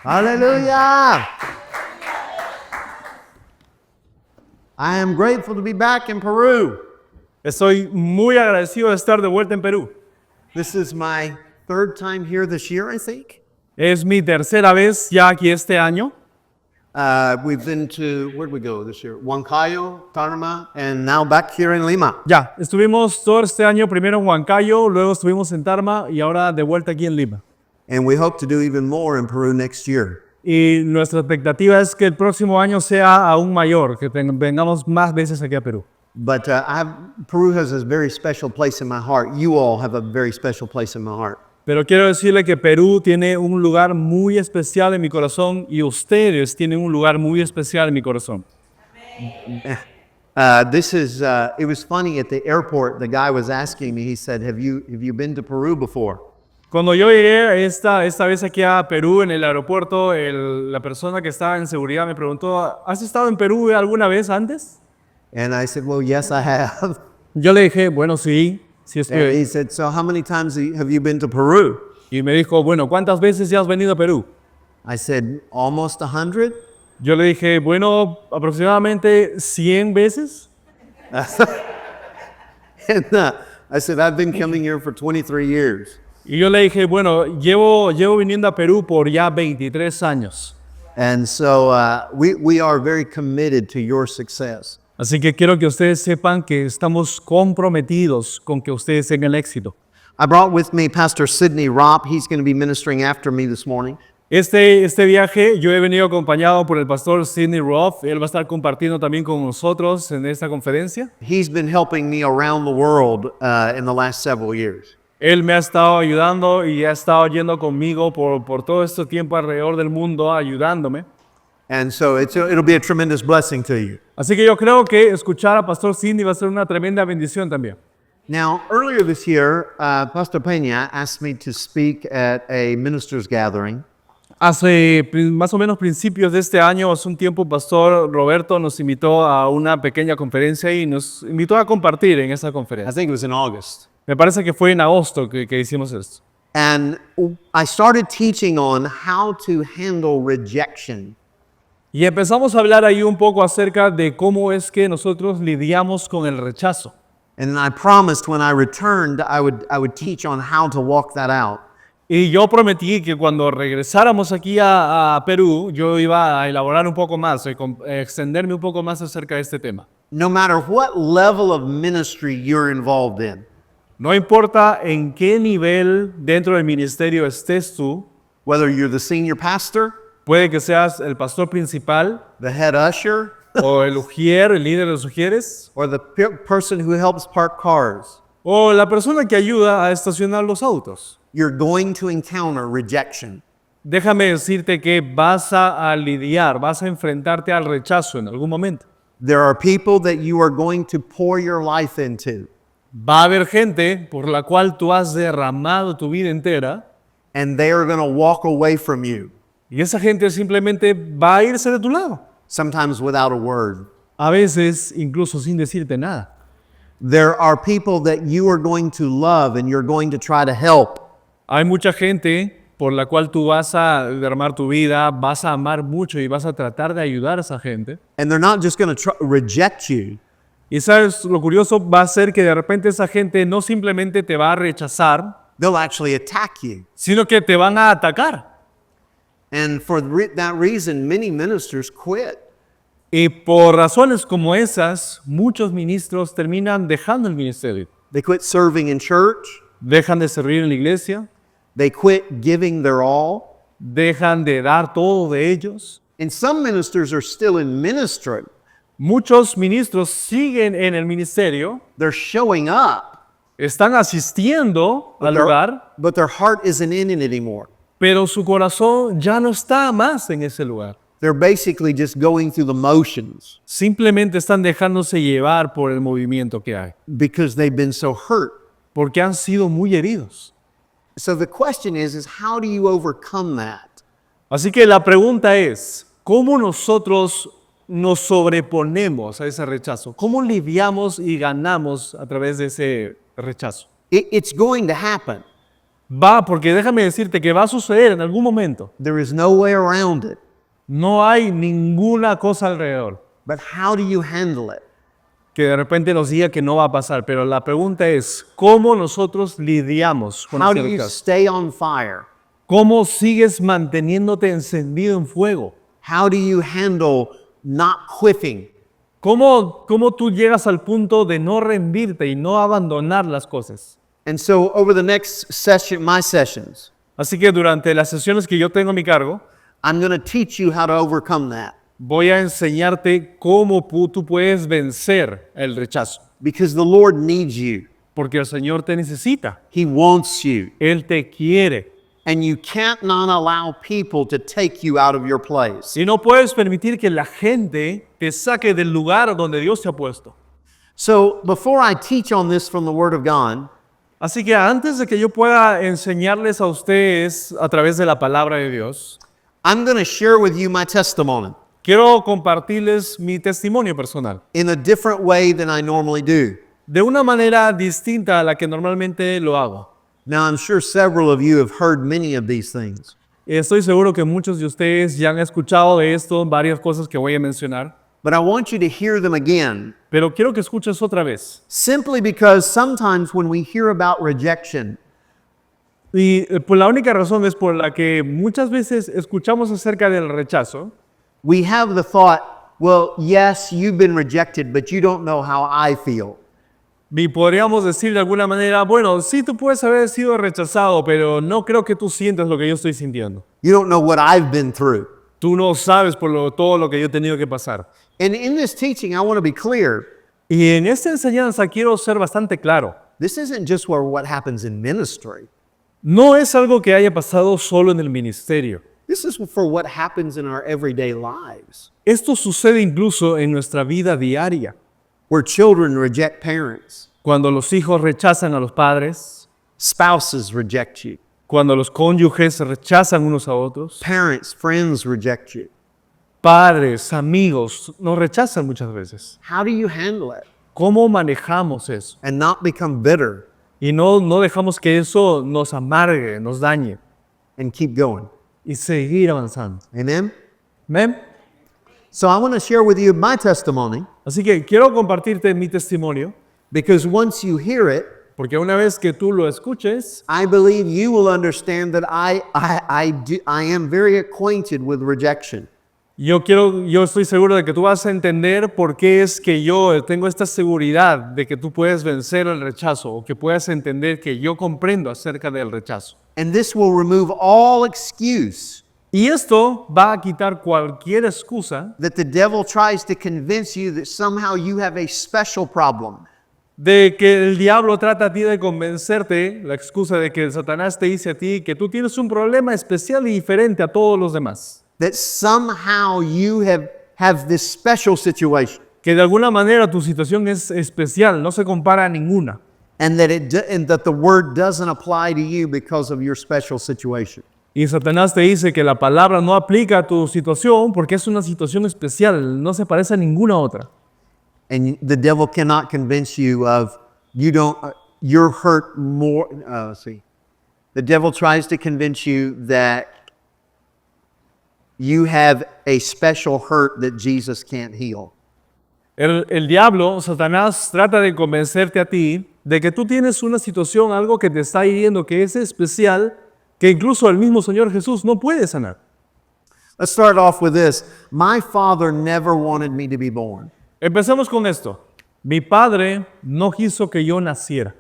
Hallelujah. I am grateful to be back in Peru. Estoy muy agradecido de estar de vuelta en Perú. This is my third time here this year, I think. Es mi tercera vez ya aquí este año. We've been to, where did we go this year? Huancayo, Tarma, and now back here in Lima. Ya, estuvimos todo este año primero en Huancayo, luego estuvimos en Tarma y ahora de vuelta aquí en Lima. And we hope to do even more in Peru next year. Y nuestra expectativa es que el próximo año sea aún mayor, que vengamos más veces aquí a Perú. But Peru has a very special place in my heart. You all have a very special place in my heart. Pero quiero decirle que Perú tiene un lugar muy especial en mi corazón y ustedes tienen un lugar muy especial en mi corazón. It was funny at the airport, the guy was asking me, he said, have you been to Peru before? Cuando yo llegué esta vez aquí a Perú en el aeropuerto, la persona que estaba en seguridad me preguntó, ¿has estado en Perú alguna vez antes? And I said, well, yes, I have. Yo le dije, bueno, sí estoy And ahí. he said, so how many times have you been to Peru? Y me dijo, bueno, ¿cuántas veces ya has venido a Perú? I said, almost 100. Yo le dije, bueno, aproximadamente 100 veces. And I said, I've been coming here for 23 years. Y yo le dije, bueno, llevo viniendo a Perú por ya 23 años. And so we are very committed to your success. Así que quiero que ustedes sepan que estamos comprometidos con que ustedes tengan éxito. I brought with me Pastor Sidney Ropp. He's going to be ministering after me this morning. Este viaje yo he venido acompañado por el pastor Sidney Roth. Él va a estar compartiendo también con nosotros en esta conferencia. He's been helping me around the world in the last several years. Él me ha estado ayudando y ha estado yendo conmigo por todo este tiempo alrededor del mundo, ayudándome. And so it'll be a tremendous blessing to you. Así que yo creo que escuchar a Pastor Sidney va a ser una tremenda bendición también. Now, earlier this year, Pastor Peña asked me to speak at a ministers' gathering. Hace más o menos principios de este año, hace un tiempo, Pastor Roberto nos invitó a una pequeña conferencia y nos invitó a compartir en esa I conferencia. think it was in August. Me parece que fue en agosto que hicimos esto. And I started teaching on how to handle rejection. Y empezamos a hablar ahí un poco acerca de cómo es que nosotros lidiamos con el rechazo. And I promised when I returned, I would teach on how to walk that out. Y yo prometí que cuando regresáramos aquí a Perú, yo iba a elaborar un poco más, extenderme un poco más acerca de este tema. No matter what level of ministry you're involved in, No importa en qué nivel dentro del ministerio estés tú, whether you're the senior pastor, puede que seas el pastor principal the head usher, o el ujier, el líder de los ujieres, or the person who helps park cars, o la persona que ayuda a estacionar los autos. you're going to encounter rejection. Déjame decirte que vas a lidiar, vas a enfrentarte al rechazo en algún momento. There are people that you are going to pour your life into, Va a haber gente por la cual tú has derramado tu vida entera and they are going to walk away from you, y esa gente simplemente va a irse de tu lado. sometimes without a word. A veces incluso sin decirte nada. There are people that you are going to love and you're going to try to help. Hay mucha gente por la cual tú vas a derramar tu vida, vas a amar mucho y vas a tratar de ayudar a esa gente. And they're not just going to reject you. Y sabes, lo curioso va a ser que de repente esa gente no simplemente te va a rechazar, They'll actually attack you. sino que te van a atacar. And for that reason, many ministers quit. Y por razones como esas, muchos ministros terminan dejando el ministerio. They quit serving in church. Dejan de servir en la iglesia, They quit giving their all. dejan de dar todo de ellos. And some ministers are still in ministry. Muchos ministros siguen en el ministerio, They're showing up, están asistiendo al lugar, but their heart isn't in it anymore. pero su corazón ya no está más en ese lugar. They're basically just going through the motions Simplemente están dejándose llevar por el movimiento que hay, because they've been so hurt. porque han sido muy heridos. So the question is how do you overcome that? Así que la pregunta es, ¿cómo nosotros nos sobreponemos a ese rechazo? ¿Cómo lidiamos y ganamos a través de ese rechazo? It's going to happen. porque déjame decirte que va a suceder en algún momento. There is no way around it. No hay ninguna cosa alrededor But how do you handle it? que de repente nos diga que no va a pasar. Pero la pregunta es, ¿cómo nosotros lidiamos con How ese do you rechazo? stay on fire? ¿Cómo sigues manteniéndote encendido en fuego? How do you handle not quitting? ¿Cómo tú llegas al punto de no rendirte y no abandonar las cosas? And so over the next session, my sessions, Así que durante las sesiones que yo tengo a mi cargo, I'm going to teach you how to overcome that. voy a enseñarte cómo tú puedes vencer el rechazo. Because the Lord needs you. Porque el Señor te necesita. He wants you. Él te quiere. And you can't not allow people to take you out of your place. Y no puedes permitir que la gente te saque del lugar donde Dios te ha puesto. So before I teach on this from the Word of God, Así que antes de que yo pueda enseñarles a ustedes a través de la palabra de Dios, I'm going to share with you my testimony quiero compartirles mi testimonio personal. in a different way than I normally do. De una manera distinta a la que normalmente lo hago. Now, I'm sure several of you have heard many of these things. Estoy seguro que muchos de ustedes ya han escuchado de esto, varias cosas que voy a mencionar, But I want you to hear them again, pero quiero que escuches otra vez. simply because sometimes when we hear about rejection, Y pues la única razón es por la que muchas veces escuchamos acerca del rechazo. we have the thought, well, yes, you've been rejected, but you don't know how I feel. Y podríamos decir de alguna manera, bueno, sí, tú puedes haber sido rechazado, pero no creo que tú sientas lo que yo estoy sintiendo. You don't know what I've been through. Tú no sabes todo lo que yo he tenido que pasar. And in this teaching, I want to be clear. Y en esta enseñanza quiero ser bastante claro. This isn't just what happens in ministry. No es algo que haya pasado solo en el ministerio. This is for what happens in our everyday lives, Esto sucede incluso en nuestra vida diaria. where children reject parents, Cuando los hijos rechazan a los padres, spouses reject you, cuando los cónyuges rechazan unos a otros, parents, friends reject you. padres, amigos nos rechazan muchas veces. How do you handle it ¿Cómo manejamos eso? and not become bitter Y no dejamos que eso nos amargue, nos dañe and keep going? y seguir avanzando. Amen? ¿Ven? So I want to share with you my testimony, Así que quiero compartirte mi testimonio, because once you hear it, porque una vez que tú lo escuches, I believe you will understand that I am very acquainted with rejection. yo estoy seguro de que tú vas a entender por qué es que yo tengo esta seguridad de que tú puedes vencer el rechazo, o que puedas entender que yo comprendo acerca del rechazo. And this will remove all excuse Y esto va a quitar cualquier excusa that the devil tries to convince you that somehow you have a special problem. de que el diablo trata a ti de convencerte, la excusa de que Satanás te dice a ti que tú tienes un problema especial y diferente a todos los demás. That somehow you have this special situation, Que de alguna manera tu situación es especial, no se compara a ninguna. and that the word doesn't apply to you because of your special situation. Y Satanás te dice que la palabra no aplica a tu situación porque es una situación especial, no se parece a ninguna otra. And the devil cannot convince you of you're hurt more. Let's see. The devil tries to convince you that you have a special hurt that Jesus can't heal. El diablo, Satanás, trata de convencerte a ti de que tú tienes una situación, algo que te está hiriendo, que es especial, que incluso el mismo Señor Jesús no puede sanar. Let's start off with this. My father never wanted me to be born. Empecemos con esto. Mi padre no quiso que yo naciera.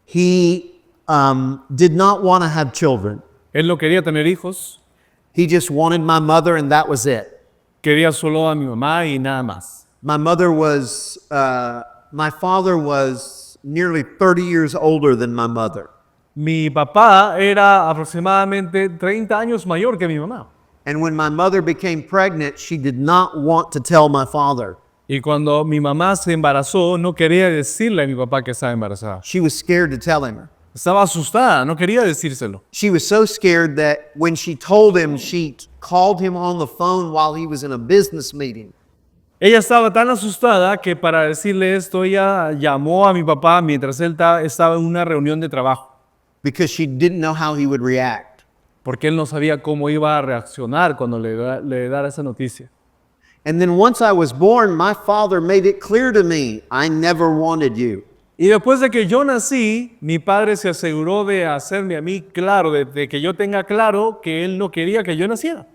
He did not want to have children. Él no quería tener hijos, He just wanted my mother, and that was it. quería solo a mi mamá y nada más. My father was nearly 30 years older than my mother. Mi papá era aproximadamente 30 años mayor que mi mamá. And when my mother became pregnant, she did not want to tell my father. Y cuando mi mamá se embarazó, no quería decirle a mi papá que estaba embarazada. She was scared to tell him. Estaba asustada, no quería decírselo. She was so scared that when she told him, she called him on the phone while he was in a business meeting. Ella estaba tan asustada que para decirle esto, ella llamó a mi papá mientras él estaba en una reunión de trabajo. because she didn't know how he would react. porque él no sabía cómo iba a reaccionar cuando le dara esa noticia. And then once I was born, my father made it clear to me, I never wanted you. Y después de que yo nací, mi padre se aseguró de hacerme a mí claro, de que yo tenga claro que él no quería que yo naciera.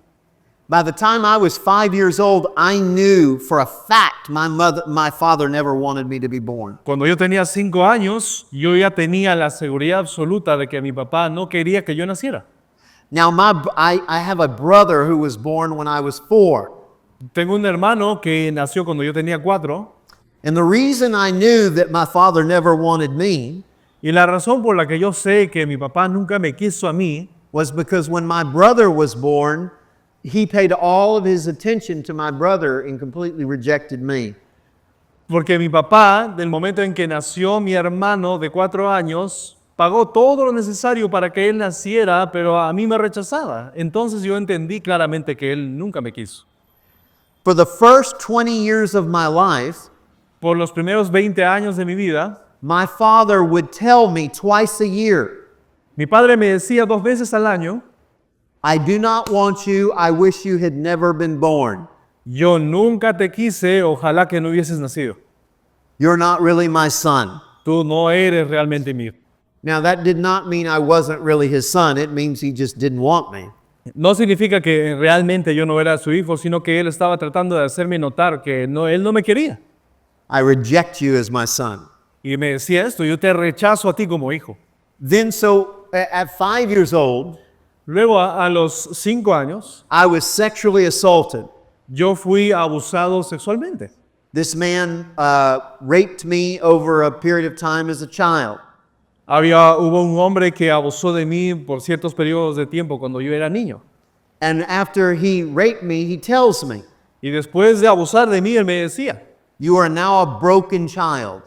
By the time I was 5 years old, I knew for a fact my father never wanted me to be born. Cuando yo tenía 5 años, yo ya tenía la seguridad absoluta de que mi papá no quería que yo naciera. Now, I have a brother who was born when I was 4. Tengo un hermano que nació cuando yo tenía 4. And the reason I knew that my father never wanted me Y la razón por la que yo sé que mi papá nunca me quiso a mí was because when my brother was born, he paid all of his attention to my brother and completely rejected me. porque mi papá, del momento en que nació mi hermano de 4 años, pagó todo lo necesario para que él naciera, pero a mí me rechazaba. Entonces yo entendí claramente que él nunca me quiso. For the first 20 years of my life, Por los primeros 20 años de mi vida, my father would tell me twice a year, mi padre me decía 2 veces al año, I do not want you, I wish you had never been born. yo nunca te quise, ojalá que no hubieses nacido. You're not really my son. Tú no eres realmente mío. Now, that did not mean I wasn't really his son. It means he just didn't want me. No significa que realmente yo no era su hijo, sino que él estaba tratando de hacerme notar que él no me quería. I reject you as my son. Y me decía esto, yo te rechazo a ti como hijo. Then, so at 5 years old, Luego a los 5 años, I was sexually assaulted. yo fui abusado sexualmente. This man raped me over a period of time as a child. Hubo un hombre que abusó de mí por ciertos periodos de tiempo cuando yo era niño. And after he raped me, he tells me, Y después de abusar de mí, él me decía, you are now a broken child.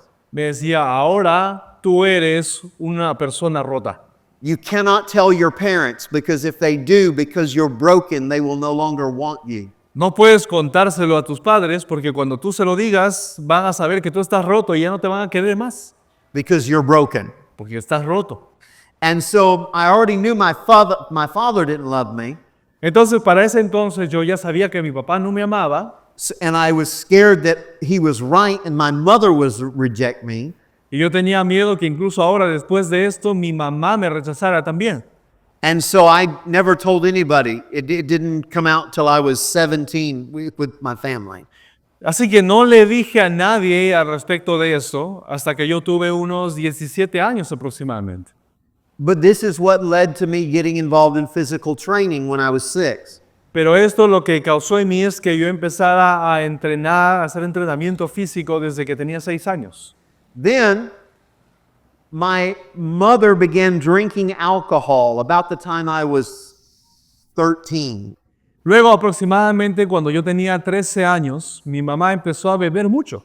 ahora tú eres una persona rota. You cannot tell your parents because if they do, because you're broken, they will no longer want you. No puedes contárselo a tus padres porque cuando tú se lo digas, van a saber que tú estás roto y ya no te van a querer más. Because you're broken. Porque estás roto. And so I already knew my father didn't love me. Entonces, para ese entonces, yo ya sabía que mi papá no me amaba. And I was scared that he was right and my mother was reject me. Y yo tenía miedo que incluso ahora, después de esto, mi mamá me rechazara también. And so I never told anybody. It didn't come out till I was 17 with my family. Así que no le dije a nadie al respecto de eso hasta que yo tuve unos 17 años aproximadamente. But this is what led to me getting involved in physical training when I was 6. Pero esto lo que causó en mí es que yo empezara a entrenar, a hacer entrenamiento físico desde que tenía 6 años. Then my mother began drinking alcohol about the time I was 13. Luego, aproximadamente cuando yo tenía 13 años, mi mamá empezó a beber mucho.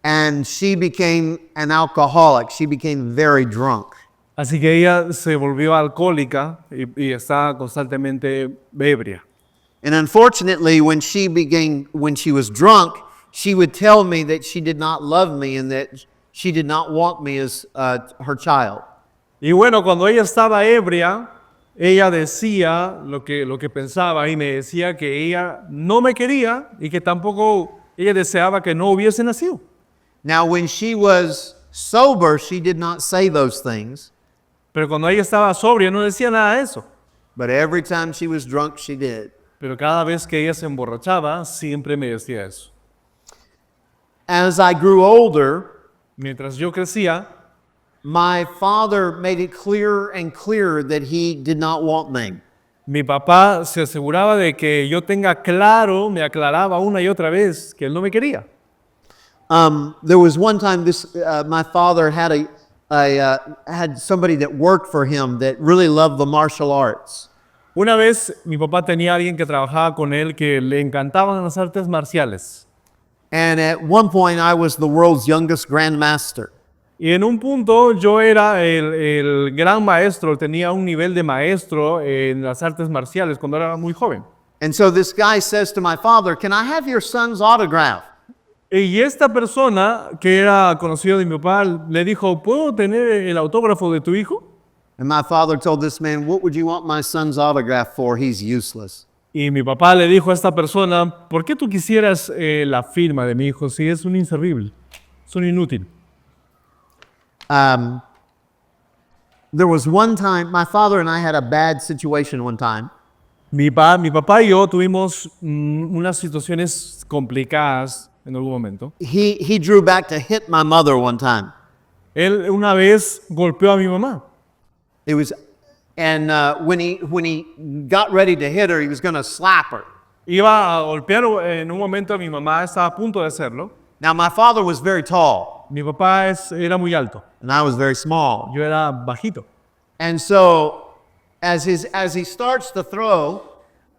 And she became an alcoholic. She became very drunk. Así que ella se volvió alcohólica y estaba constantemente ebria. And unfortunately, when she was drunk, she would tell me that she did not love me and that she did not want me as her child. Y bueno, cuando ella estaba ebria, ella decía lo que pensaba y me decía que ella no me quería y que tampoco ella deseaba que no hubiese nacido. Now, when she was sober, she did not say those things, Pero cuando ella estaba sobria no decía nada de eso. but every time she was drunk, she did. Pero cada vez que ella se emborrachaba, siempre me decía eso. As I grew older, Mientras yo crecía, my father made it clearer and clearer that he did not want me. mi papá se aseguraba de que yo tenga claro, me aclaraba una y otra vez que él no me quería. There was one time my father had had somebody that worked for him that really loved the martial arts. Una vez mi papá tenía a alguien que trabajaba con él que le encantaban las artes marciales. And at one point, I was the world's youngest grandmaster. Y en un punto yo era el gran maestro, tenía un nivel de maestro en las artes marciales cuando era muy joven. And so this guy says to my father, "Can I have your son's autograph?" Y esta persona, que era conocido de mi papá, le dijo, ¿puedo tener el autógrafo de tu hijo? And my father told this man, "What would you want my son's autograph for? He's useless." Y mi papá le dijo a esta persona, ¿por qué tú quisieras la firma de mi hijo si es un inservible? Es un inútil. There was one time, my father and I had a bad situation one time. Mi papá y yo tuvimos unas situaciones complicadas en algún momento. He drew back to hit my mother one time. Él una vez golpeó a mi mamá. It was, and when he got ready to hit her, he was going to slap her. Iba a golpear en un momento a mi mamá, estaba a punto de hacerlo. Now my father was very tall, Mi papá era muy alto, and I was very small. yo era bajito. And so, as he starts to throw,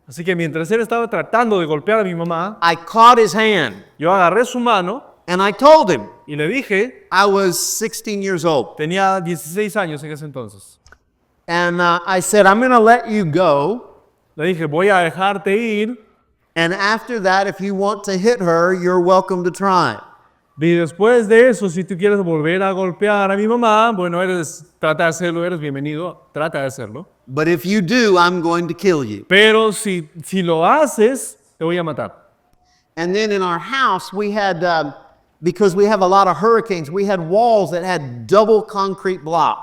Así que mientras él estaba tratando de golpear a mi mamá, I caught his hand, yo agarré su mano and I told him y le dije, I was 16 years old, tenía 16 años en ese entonces. and I said, "I'm going to let you go, Le dije, voy a dejarte ir and after that, if you want to hit her, you're welcome to try." y después de eso, si tú quieres volver a golpear a mi mamá, bueno, trata de hacerlo, eres bienvenido, trata de hacerlo. But if you do, I'm going to kill you. Pero si lo haces, te voy a matar. And then in our house, we had, because we have a lot of hurricanes, we had walls that had double concrete block.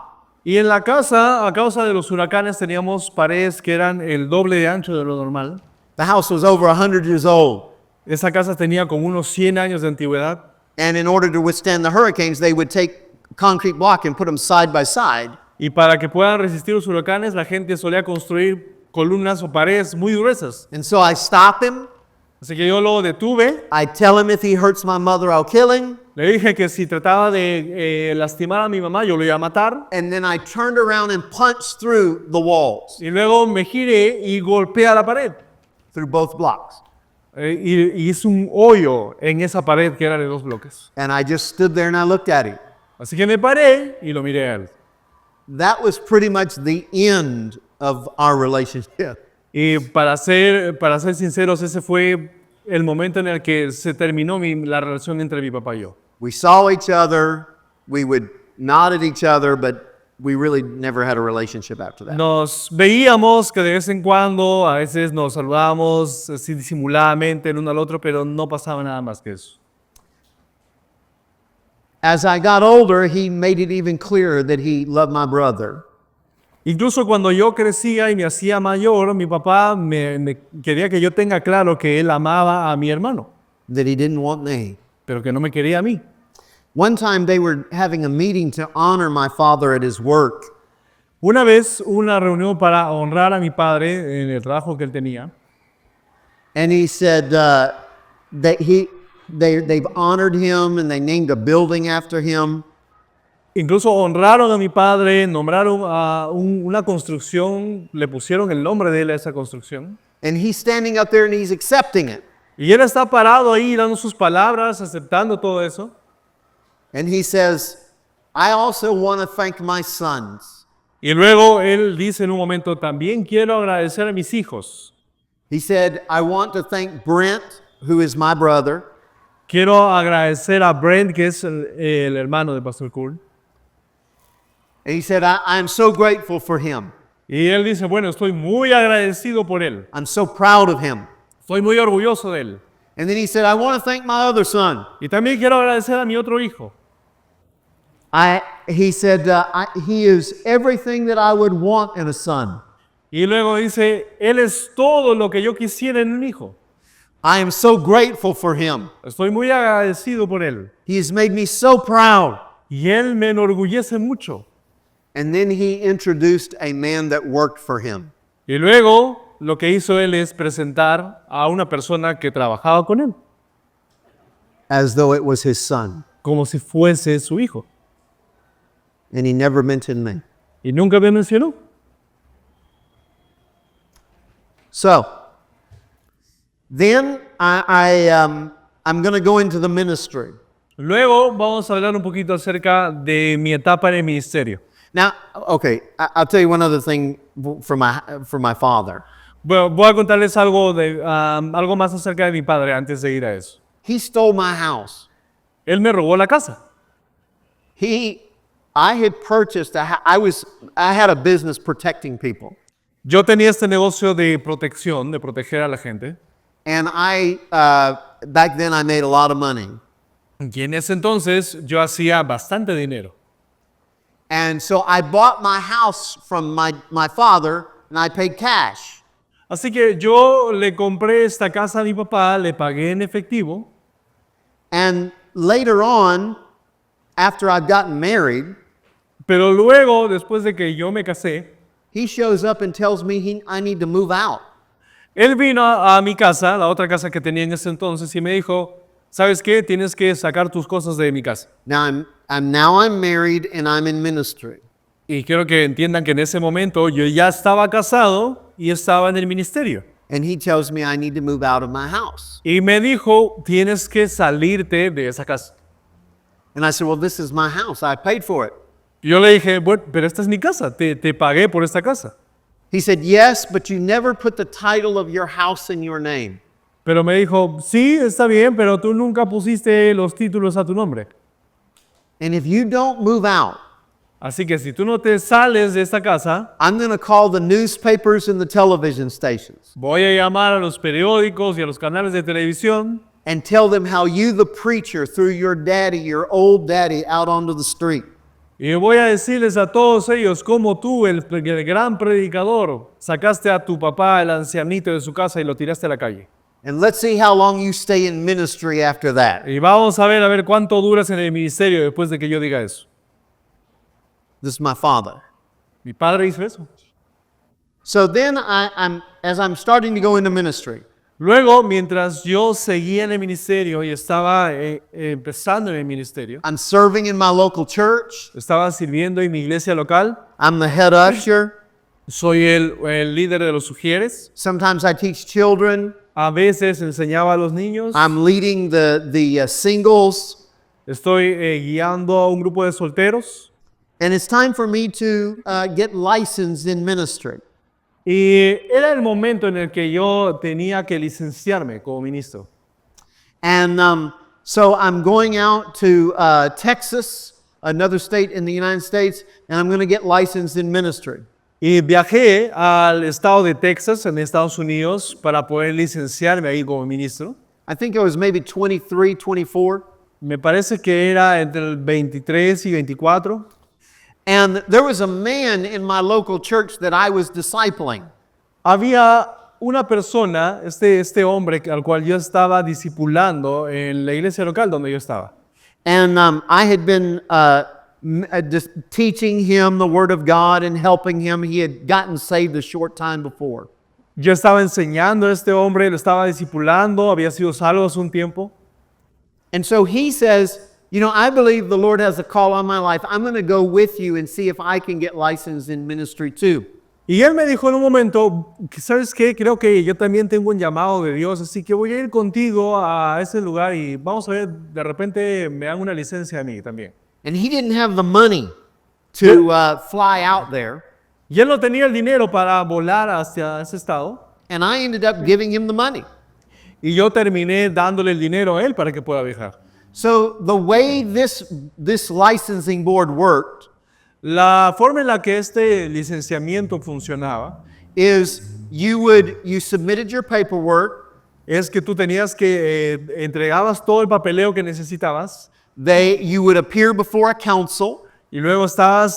Y en la casa, a causa de los huracanes, teníamos paredes que eran el doble de ancho de lo normal. The house was over 100 years old. Esa casa tenía como unos 100 años de antigüedad. And in order to withstand the hurricanes, they would take concrete block and put them side by side. Y para que puedan resistir los huracanes, la gente solía construir columnas o paredes muy gruesas. And so I stop him. Así que yo lo detuve. I tell him if he hurts my mother, I'll kill him. Le dije que si trataba de lastimar a mi mamá, yo lo iba a matar. And then I turned around and punched through the walls, Y luego me giré y golpeé a la pared. through both blocks. Y hice un hoyo en esa pared que era de 2 bloques. And I just stood there and I looked at him. Así que me paré y lo miré a él. That was pretty much the end of our relationship. Y para ser sinceros, ese fue el momento en el que se terminó la relación entre mi papá y yo. We saw each other, we would nod at each other, but we really never had a relationship after that. Nos veíamos que de vez en cuando, a veces nos saludábamos así disimuladamente el uno al otro, pero no pasaba nada más que eso. As I got older, he made it even clearer that he loved my brother. Incluso cuando yo crecía y me hacía mayor, mi papá me quería que yo tenga claro que él amaba a mi hermano, That he didn't want me. pero que no me quería a mí. One time they were having a meeting to honor my father at his work. Una vez, una reunión para honrar a mi padre en el trabajo que él tenía, And he said that they've honored him and they named a building after him. incluso honraron a mi padre, nombraron a una construcción, le pusieron el nombre de él a esa construcción. And he's standing up there and he's accepting it. Y él está parado ahí dando sus palabras, aceptando todo eso. And he says, "I also want to thank my sons." Y luego él dice en un momento, también quiero agradecer a mis hijos. He said, "I want to thank Brent, who is my brother. Quiero agradecer a Brent, que es el hermano de Pastor Cool. And he said, I'm so grateful for him. Y él dice, bueno, estoy muy agradecido por él. I'm so proud of him." Estoy muy orgulloso de él. And then he said, "I want to thank my other son." Y también quiero agradecer a mi otro hijo. He said, he is everything that I would want in a son. Y luego dice, él es todo lo que yo quisiera en un hijo. I am so grateful for him. Estoy muy agradecido por él. He has made me so proud. Y él me enorgullece mucho. And then he introduced a man that worked for him. Y luego lo que hizo él es presentar a una persona que trabajaba con él, As though it was his son. como si fuese su hijo. And he never mentioned me. Y nunca me mencionó. So, then I'm going to go into the ministry. Luego vamos a hablar un poquito acerca de mi etapa en el ministerio. Now, okay, I'll tell you one other thing for my father. Bueno, voy a contarles algo más acerca de mi padre antes de ir a eso. He stole my house. Él me robó la casa. I had purchased, I had a business protecting people. Yo tenía este negocio de protección, de proteger a la gente. And back then I made a lot of money. Y en ese entonces yo hacía bastante dinero. And so I bought my house from my father and I paid cash. Así que yo le compré esta casa a mi papá, le pagué en efectivo. And later on, after I've gotten married, Pero luego, después de que yo me casé, he shows up and tells me I need to move out. él vino a mi casa, la otra casa que tenía en ese entonces, y me dijo, ¿sabes qué? Tienes que sacar tus cosas de mi casa. Now I'm married and I'm in ministry. Y quiero que entiendan que en ese momento yo ya estaba casado y estaba en el ministerio. And he tells me I need to move out of my house. Y me dijo, tienes que salirte de esa casa. And I said, well, this is my house. I paid for it. Y yo le dije, bueno, pero esta es mi casa, te pagué por esta casa. He said, yes, but you never put the title of your house in your name. Pero me dijo, sí, está bien, pero tú nunca pusiste los títulos a tu nombre. And if you don't move out, Así que si tú no te sales de esta casa, I'm going to call the newspapers and the television stations voy a llamar a los periódicos y a los canales de televisión and tell them how you, the preacher, threw your daddy, your old daddy, out onto the street. y voy a decirles a todos ellos cómo tú, el gran predicador, sacaste a tu papá, el ancianito de su casa y lo tiraste a la calle. And let's see how long you stay in ministry after that. Y vamos a ver cuánto duras en el ministerio después de que yo diga eso. This is my father. Mi padre hizo eso. So then as I'm starting to go into ministry, Luego, mientras yo seguía en el ministerio y estaba empezando en el ministerio, I'm serving in my local church. estaba sirviendo en mi iglesia local, I'm the head usher. soy el líder de los sugieres, Sometimes I teach children. a veces enseñaba a los niños, I'm leading the singles. estoy guiando a un grupo de solteros And it's time for me to get licensed in ministry. y era el momento en el que yo tenía que licenciarme como ministro. And so I'm going out to Texas, another state in the United States, and I'm going to get licensed in ministry. Y viajé al estado de Texas, en Estados Unidos, para poder licenciarme ahí como ministro. I think I was maybe 23, 24. Me parece que era entre el 23 y 24. And there was a man in my local church that I was discipling. Había una persona, este hombre al cual yo estaba discipulando en la iglesia local donde yo estaba. And I had been just teaching him the Word of God and helping him. He had gotten saved a short time before. Yo estaba enseñando a este hombre, lo estaba discipulando, había sido salvo hace un tiempo. And so he says, you know, I believe the Lord has a call on my life. I'm going to go with you and see if I can get licensed in ministry too. Y él me dijo en un momento, ¿sabes qué? Creo que yo también tengo un llamado de Dios, así que voy a ir contigo a ese lugar y vamos a ver, de repente me dan una licencia a mí también. And he didn't have the money to fly out there. Y él no tenía el dinero para volar hacia ese estado. And I ended up giving him the money. Y yo terminé dándole el dinero a él para que pueda viajar. So the way this licensing board worked La forma en la que este licenciamiento funcionaba is you submitted your paperwork. es que tú tenías que entregabas todo el papeleo que necesitabas You would appear before a council. y luego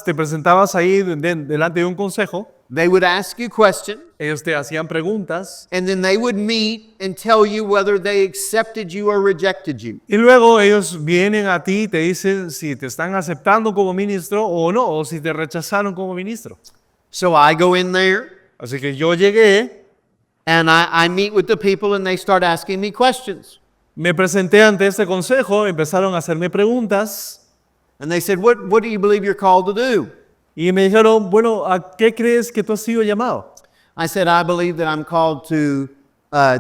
te presentabas ahí delante de un consejo. They would ask you questions. Ellos te hacían preguntas And then they would meet and tell you whether they accepted you or rejected you. y luego ellos vienen a ti y te dicen si te están aceptando como ministro o no, o si te rechazaron como ministro. So I go in there Así que yo llegué, and I meet with the people and they start asking me questions. me presenté ante este consejo, empezaron a hacerme preguntas And they said, what do you believe you're called to do? y me dijeron, bueno, ¿a qué crees que tú has sido llamado? I said, I believe that I'm called to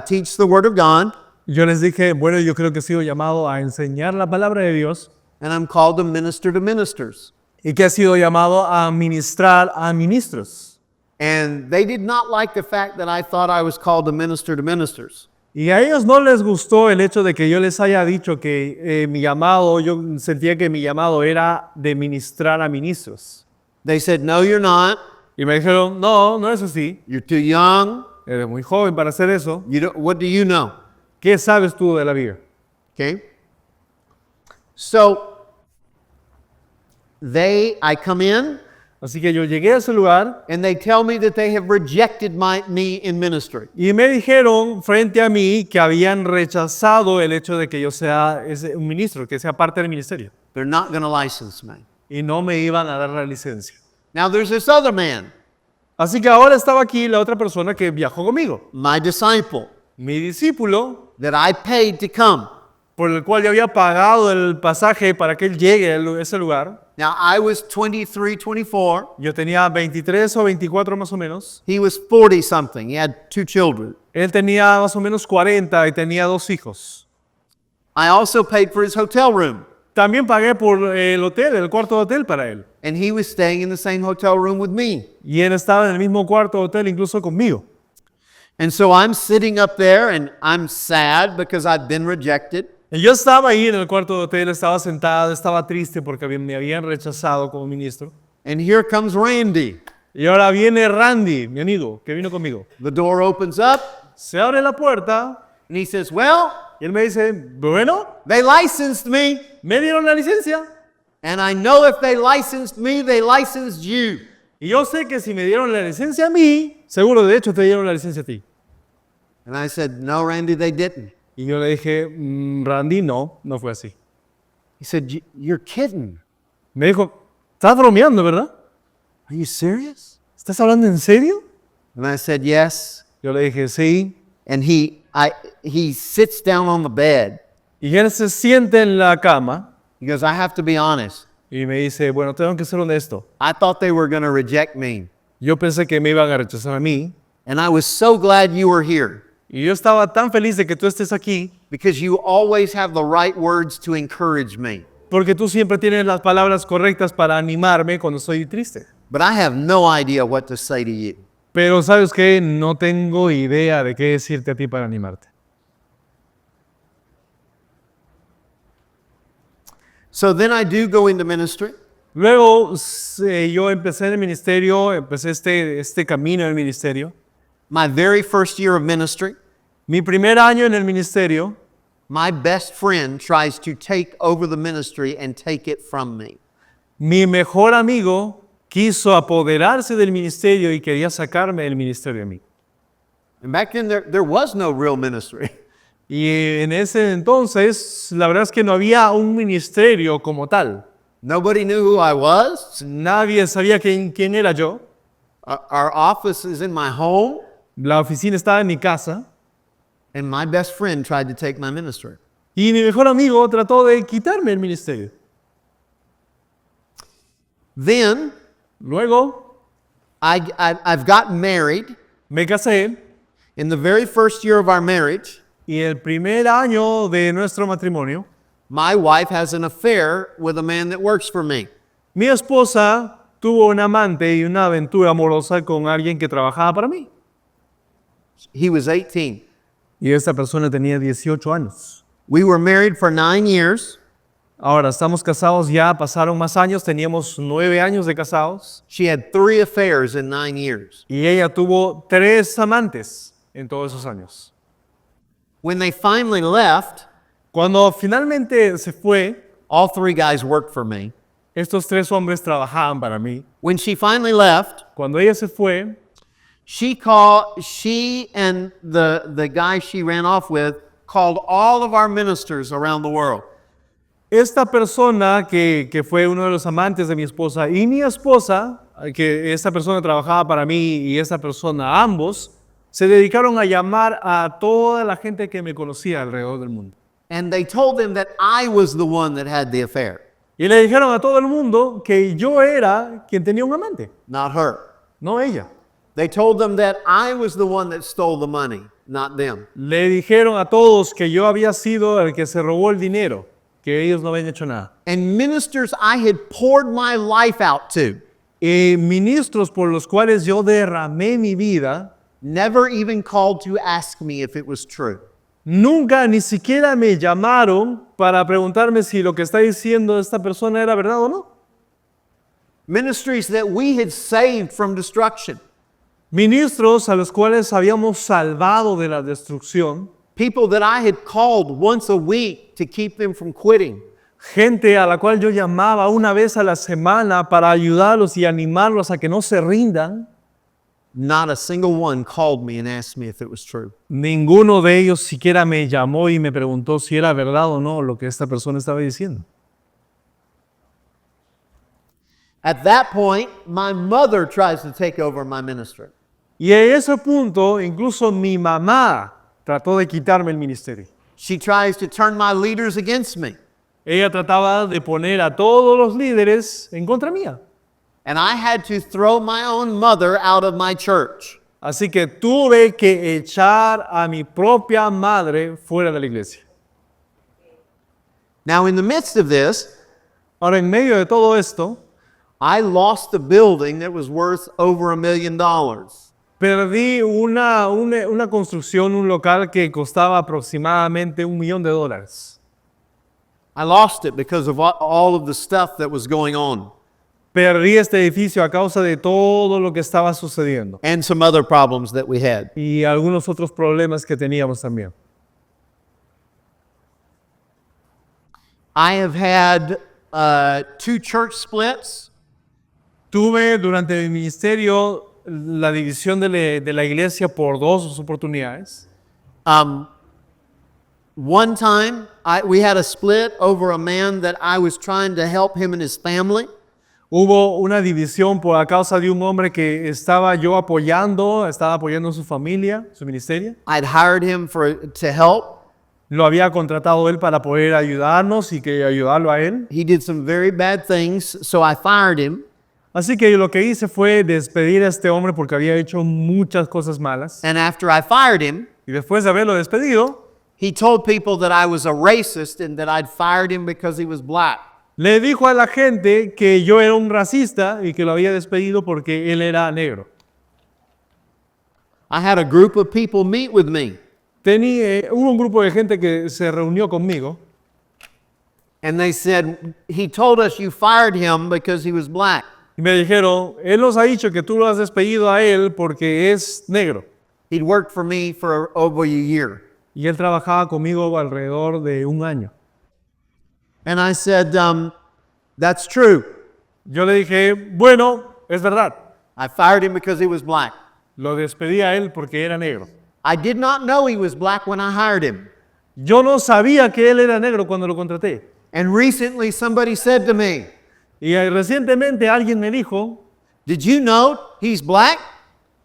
teach the Word of God, Yo les dije, bueno, yo creo que he sido llamado a enseñar la palabra de Dios and I'm called to minister to ministers. y que he sido llamado a ministrar a ministros. And they did not like the fact that I thought I was called to minister to ministers. Y a ellos no les gustó el hecho de que yo les haya dicho que mi llamado, yo sentía que mi llamado era de ministrar a ministros. They said, no, you're not. Y me dijeron, no, no es así. You're too young. Eres muy joven para hacer eso. What do you know? ¿Qué sabes tú de la Biblia? Okay. So I come in Así que yo llegué a ese lugar and they tell me that they have rejected me in ministry. y me dijeron frente a mí que habían rechazado el hecho de que yo sea un ministro, que sea parte del ministerio. They're not going to license me. Y no me iban a dar la licencia. Now there's this other man, Así que ahora estaba aquí la otra persona que viajó conmigo, my disciple, mi discípulo, that I paid to come. por el cual yo había pagado el pasaje para que él llegue a ese lugar. Now I was 23, 24. Yo tenía 23 o 24 más o menos. He was 40 something. He had 2 children. Él tenía más o menos 40 y tenía 2 hijos. I also paid for his hotel room. También pagué por el hotel, el cuarto de hotel para él. And he was staying in the same hotel room with me. Y él estaba en el mismo cuarto de hotel incluso conmigo. And so I'm sitting up there and I'm sad because I've been rejected. Y yo estaba ahí en el cuarto de hotel, estaba sentado, estaba triste porque me habían rechazado como ministro. And here comes Randy. Y ahora viene Randy, mi amigo, que vino conmigo. The door opens up Se abre la puerta and he says, well, y él me dice, bueno, they licensed me. me dieron la licencia. And I know if they licensed me, they licensed you. Y yo sé que si me dieron la licencia a mí, seguro de hecho te dieron la licencia a ti. And I said, no, Randy, they didn't. Y yo le dije, Randy, no, no fue así. He said, you're kidding. Me dijo, estás bromeando, ¿verdad? Are you serious? ¿Estás hablando en serio? And I said, yes. Yo le dije, sí. And he sits down on the bed. Y él se siente en la cama He goes, I have to be honest. y me dice, bueno, tengo que ser honesto. I thought they were going to reject me. Yo pensé que me iban a rechazar a mí. And I was so glad you were here Y yo estaba tan feliz de que tú estés aquí because you always have the right words to encourage me. porque tú siempre tienes las palabras correctas para animarme cuando estoy triste. But I have no idea what to say to you. Pero ¿sabes qué? No tengo idea de qué decirte a ti para animarte. So then I do go into ministry. Luego yo empecé en el ministerio, empecé este camino en el ministerio. My very first year of ministry, Mi primer año en el ministerio, my best friend tries to take over the ministry and take it from me. mi mejor amigo quiso apoderarse del ministerio y quería sacarme del ministerio a mí. And back then, there was no real ministry. Y en ese entonces, la verdad es que no había un ministerio como tal. Nobody knew who I was. Nadie sabía quién era yo. Our office is in my home. La oficina estaba en mi casa. And my best friend tried to take my ministry. Y mi mejor amigo trató de quitarme el ministerio. Then Luego, I've gotten married. me casé. In the very first year of our marriage, Y el primer año de nuestro matrimonio, my wife has an affair with a man that works for me. mi esposa tuvo un amante y una aventura amorosa con alguien que trabajaba para mí. He was 18. Y esta persona tenía 18 años. We were married for 9 years. Ahora, estamos casados ya, pasaron más años, teníamos 9 años de casados. She had 3 affairs in 9 years. Y ella tuvo 3 amantes en todos esos años. When they finally left, Cuando finalmente se fue, all 3 guys worked for me. estos 3 hombres trabajaban para mí. When she finally left, Cuando ella se fue, she and the guy she ran off with called all of our ministers around the world. esta persona que fue uno de los amantes de mi esposa y mi esposa, que esta persona trabajaba para mí y esta persona, ambos, se dedicaron a llamar a toda la gente que me conocía alrededor del mundo. And they told them that I was the one that had the affair, Y le dijeron a todo el mundo que yo era quien tenía un amante, not her. no ella. They told them that I was the one that stole the money, not them. Le dijeron a todos que yo había sido el que se robó el dinero, que ellos no habían hecho nada. And ministers I had poured my life out to Y ministros por los cuales yo derramé mi vida, never even called to ask me if it was true. Nunca ni siquiera me llamaron para preguntarme si lo que está diciendo esta persona era verdad o no. Ministries that we had saved from destruction. Ministros a los cuales habíamos salvado de la destrucción. People that I had called once a week to keep them from quitting. Gente a la cual yo llamaba una vez a la semana para ayudarlos y animarlos a que no se rindan. Not a single one called me and asked me if it was true. Ninguno de ellos siquiera me llamó y me preguntó si era verdad o no lo que esta persona estaba diciendo. At that point, my mother tries to take over my ministry. Y a ese punto, incluso mi mamá trató de quitarme el ministerio. She tries to turn my leaders against me. Ella trataba de poner a todos los líderes en contra mía. And I had to throw my own mother out of my church. Así que tuve que echar a mi propia madre fuera de la iglesia. Now, in the midst of this, Ahora, en medio de todo esto, I lost a building that was worth over $1 million. perdí una construcción, un local que costaba aproximadamente $1 millón. I lost it because of all of the stuff that was going on Perdí este edificio a causa de todo lo que estaba sucediendo and some other problems that we had. y algunos otros problemas que teníamos también. I have had 2 church splits. Tuve durante mi ministerio la división de la iglesia por 2 oportunidades. One time, we had a split over a man that I was trying to help him and his family. Hubo una división por a causa de un hombre que estaba apoyando a su familia, su ministerio. I'd hired him to help. Lo había contratado él para poder ayudarnos y que ayudarlo a él. He did some very bad things, so I fired him. Así que lo que hice fue despedir a este hombre porque había hecho muchas cosas malas. And after I fired him, Y después de haberlo despedido, he told people that I was a racist and that I'd fired him because he was black. le dijo a la gente que yo era un racista y que lo había despedido porque él era negro. I had a group of people meet with me, Hubo un grupo de gente que se reunió conmigo and they said, he told us you fired him because he was black. y me dijeron, él nos ha dicho que tú lo has despedido a él porque es negro. He'd worked for me for over a year. Y él trabajaba conmigo alrededor de 1 año. And I said, that's true. Yo le dije, bueno, es verdad. I fired him because he was black. Lo despedí a él porque era negro. I did not know he was black when I hired him. Yo no sabía que él era negro cuando lo contraté. And recently somebody said to me, Y recientemente alguien me dijo, did you know he's black?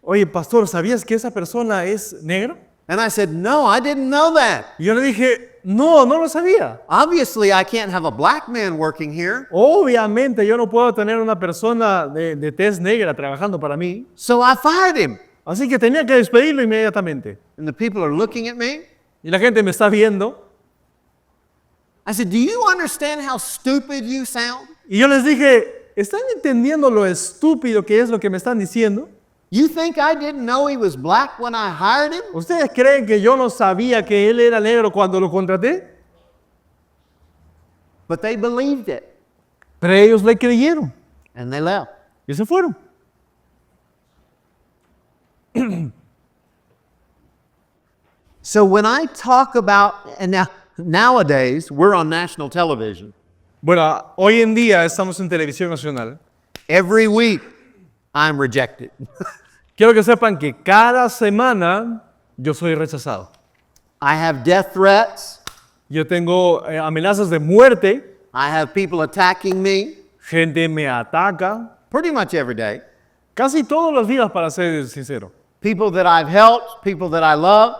oye, pastor, ¿sabías que esa persona es negro? And I said, no, I didn't know that. Y yo le dije, no lo sabía. Obviously, I can't have a black man working here. Obviamente yo no puedo tener una persona de tez negra trabajando para mí. So I fired him. Así que tenía que despedirlo inmediatamente. And the people are looking at me. Y la gente me está viendo. I said, do you understand how stupid you sound? Y yo les dije, ¿están entendiendo lo estúpido que es lo que me están diciendo? You think I didn't know he was black when I hired him? ¿Ustedes creen que yo no sabía que él era negro cuando lo contraté? But they believed it. Pero ellos le creyeron And they left. y se fueron. So when I talk about, and nowadays we're on national television. Bueno, hoy en día estamos en televisión nacional. Every week I'm rejected. Quiero que sepan que cada semana yo soy rechazado. I have death threats. Yo tengo amenazas de muerte. I have people attacking me Gente me ataca. pretty much every day. Casi todos los días, para ser sincero. People that I've helped, people that I love.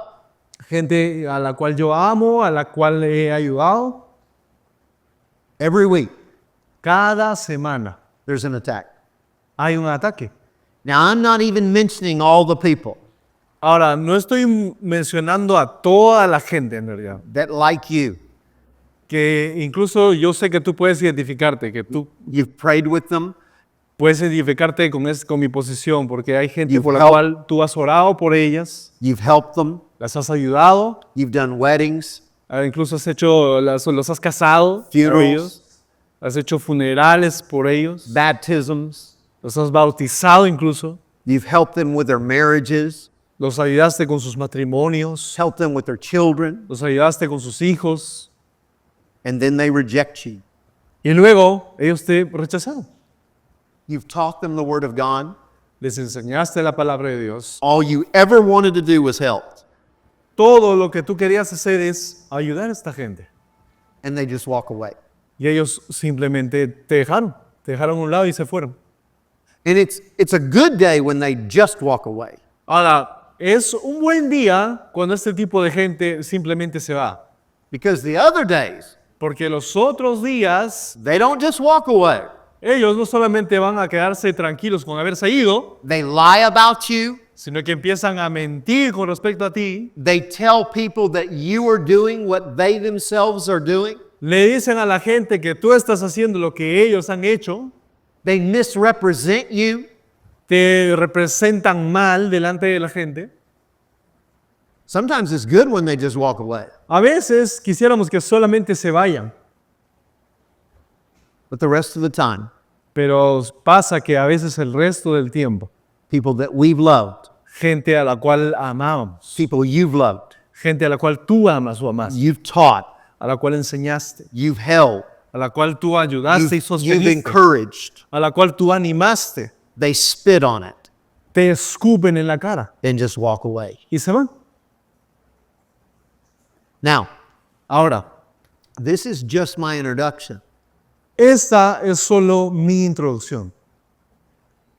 Gente a la cual yo amo, a la cual le he ayudado. Every week Cada semana there's an attack. hay un ataque. Now I'm not even mentioning all the people Ahora, no estoy mencionando a toda la gente en realidad. that like you. Que incluso yo sé que tú puedes identificarte, que tú You've prayed with them. puedes identificarte con mi posición, porque hay gente You've por la helped- cual tú has orado por ellas, You've helped them. las has ayudado, You've done weddings, incluso has hecho, los has casado por Funerals. ellos, has hecho funerales por ellos, baptisms. los has bautizado incluso, You've helped them with their marriages, los ayudaste con sus matrimonios, helped them with their children, los ayudaste con sus hijos, and then they reject you. y luego ellos te rechazaron. You've taught them the Word of God. Les enseñaste la palabra de Dios. All you ever wanted to do was help, Todo lo que tú querías hacer es ayudar a esta gente. and they just walk away. Y ellos simplemente te dejaron a un lado y se fueron. And it's a good day when they just walk away. Ahora, es un buen día cuando este tipo de gente simplemente se va. Because the other days, Porque los otros días, they don't just walk away. ellos no solamente van a quedarse tranquilos con haberse ido, They lie about you. sino que empiezan a mentir con respecto a ti. They tell people that you are doing what they themselves are doing. Le dicen a la gente que tú estás haciendo lo que ellos han hecho. They misrepresent you. Te representan mal delante de la gente. Sometimes it's good when they just walk away. A veces quisiéramos que solamente se vayan, But the rest of the time, pero pasa que a veces el resto del tiempo, people that we've loved, gente a la cual amamos, people you've loved, gente a la cual tú amas o amas, you've taught, a la cual enseñaste, you've held, a la cual tú ayudaste y you've sosteniste, encouraged, a la cual tú animaste, they spit on it te escupen en la cara and just walk away. y se van. Now, Ahora, this is just my introduction. esta es solo mi introducción.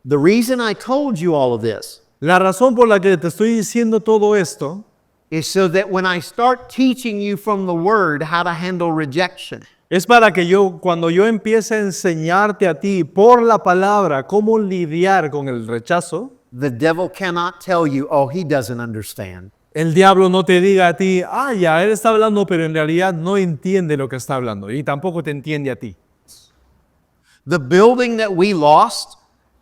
The reason I told you all of this La razón por la que te estoy diciendo todo esto is so that when I start teaching you from the Word how to handle rejection, es para que cuando yo empiece a enseñarte a ti por la palabra cómo lidiar con el rechazo, the devil cannot tell you, oh, he doesn't understand. el diablo no te diga a ti, ya, él está hablando, pero en realidad no entiende lo que está hablando y tampoco te entiende a ti. The building that we lost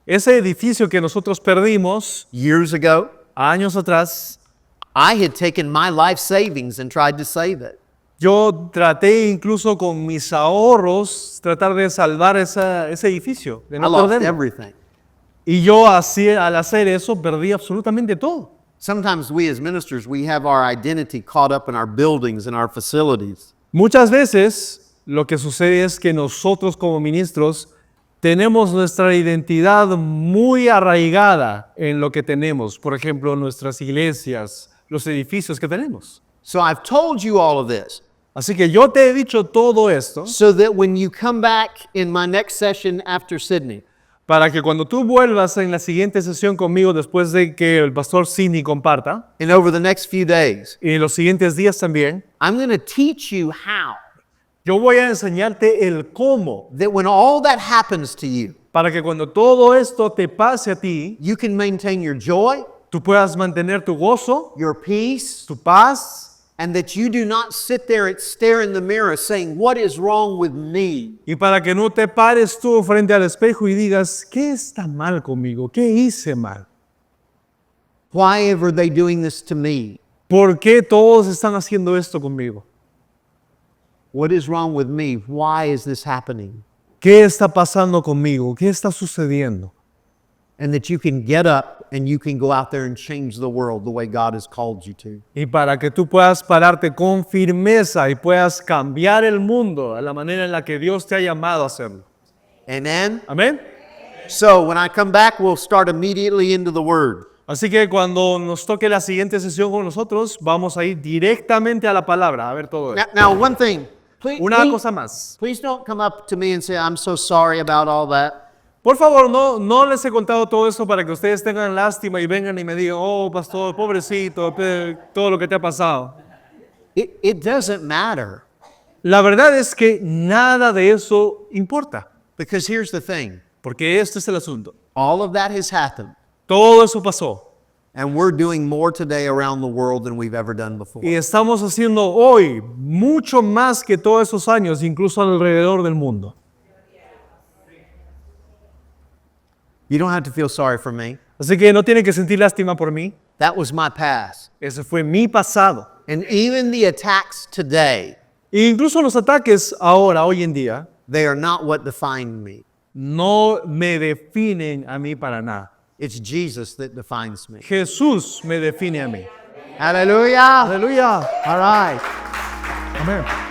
Ese edificio que nosotros perdimos years ago, años atrás, I had taken my life savings and tried to save it. yo traté incluso con mis ahorros tratar de salvar ese edificio, de I no lost perderlo. everything. Y yo al hacer eso perdí absolutamente todo. Sometimes we as ministers, we have our identity caught up in our buildings and our facilities. Muchas veces lo que sucede es que nosotros como ministros tenemos nuestra identidad muy arraigada en lo que tenemos, por ejemplo, nuestras iglesias, los edificios que tenemos. So I've told you all of this Así que yo te he dicho todo esto so that when you come back in my next session after Sydney, para que cuando tú vuelvas en la siguiente sesión conmigo después de que el pastor Sidney comparta, and over the next few days, y en los siguientes días también, I'm going to teach you how yo voy a enseñarte el cómo, that when all that happens to you, para que cuando todo esto te pase a ti, you can maintain your joy, tú puedas mantener tu gozo, your peace, tu paz, and that you do not sit there and stare in the mirror saying, what is wrong with me? y para que no te pares tú frente al espejo y digas, ¿qué está mal conmigo? ¿Qué hice mal? Why are they doing this to me? ¿Por qué todos están haciendo esto conmigo? What is wrong with me? Why is this happening? ¿Qué está pasando conmigo? ¿Qué está sucediendo? And that you can get up and you can go out there and change the world the way God has called you to. Y para que tú puedas pararte con firmeza y puedas cambiar el mundo a la manera en la que Dios te ha llamado a hacerlo. Amen? Amén. So when I come back, we'll start immediately into the Word. Así que cuando nos toque la siguiente sesión con nosotros, vamos a ir directamente a la palabra, a ver todo esto. Now one thing. Una cosa más. Please don't come up to me and say, I'm so sorry about all that. Por favor, no les he contado todo esto para que ustedes tengan lástima y vengan y me digan, oh, pastor, pobrecito, todo lo que te ha pasado. It doesn't matter. La verdad es que nada de eso importa, Because here's the thing. porque este es el asunto. All of that has happened. Todo eso pasó And we're doing more today around the world than we've ever done before. y estamos haciendo hoy mucho más que todos esos años, incluso alrededor del mundo. You don't have to feel sorry for me. Así que no tienen que sentir lástima por mí. That was my past. Ese fue mi pasado. And even the attacks today, E incluso los ataques ahora, hoy en día, they are not what defined me. no me definen a mí para nada. It's Jesus that defines me. Jesús me define a mí. Hallelujah. Aleluya. All right. Amén.